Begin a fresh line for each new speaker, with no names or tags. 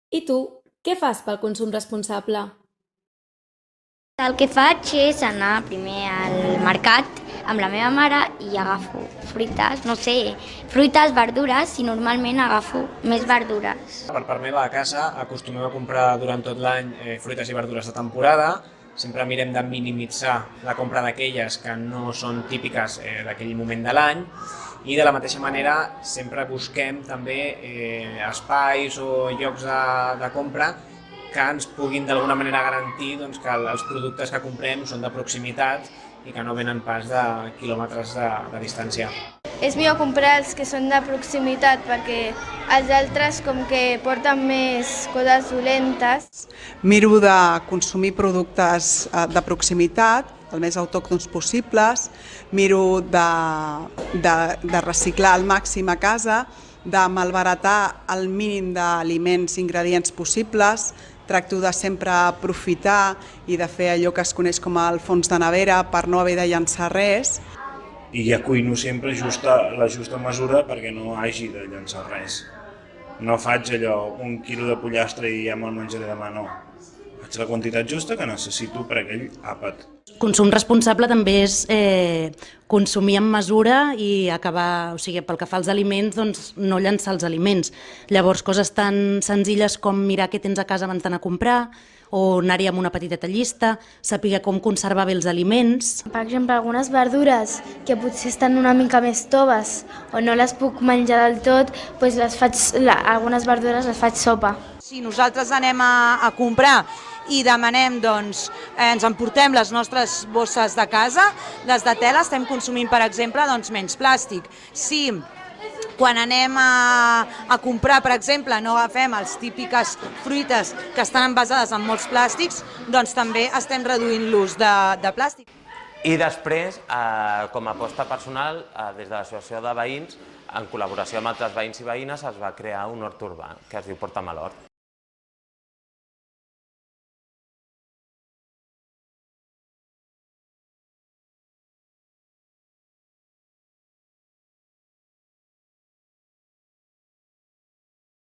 I tu, què fas pel consum responsable?
El que faig és anar primer al mercat amb la meva mare i agafo fruites, no sé, fruites, verdures, i normalment agafo més verdures.
Per part meva a casa acostumem a comprar durant tot l'any fruites i verdures de temporada. Sempre mirem de minimitzar la compra d'aquelles que no són típiques d'aquell moment de l'any i de la mateixa manera sempre busquem també espais o llocs de compra que ens puguin d'alguna manera garantir que els productes que comprem són de proximitat i que no venen pas de quilòmetres de distància.
És millor comprar els que són de proximitat perquè els altres com que porten més coses dolentes.
Miro de consumir productes de proximitat, el més autòctons possibles, miro de reciclar al màxim a casa, de malbaratar el mínim d'aliments i ingredients possibles, tracto de sempre aprofitar i de fer allò que es coneix com el fons de nevera per no haver de llançar res.
I ja cuino sempre la justa mesura perquè no hagi de llançar res. No faig allò, 1 quilo de pollastre i ja me'l menjaré demà, no. Faig la quantitat justa que necessito per aquell àpat.
Consum responsable també és consumir amb mesura i acabar, o sigui, pel que fa als aliments, doncs no llançar els aliments. Llavors, coses tan senzilles com mirar què tens a casa abans d'anar a comprar, o anar-hi amb una petita llista, saber com conservar bé els aliments.
Per exemple, algunes verdures que potser estan una mica més toves o no les puc menjar del tot, doncs algunes verdures les faig sopa.
Si nosaltres anem a comprar i demanem, doncs, ens emportem les nostres bosses de casa, les de tela, estem consumint, per exemple, doncs, menys plàstic. Si quan anem a comprar, per exemple, no agafem les típiques fruites que estan envasades en molts plàstics, doncs també estem reduint l'ús de plàstic.
I després, com a aposta personal, des de l'associació de veïns, en col·laboració amb altres veïns i veïnes, es va crear un hort urbà que es diu Porta'm a l'Hort.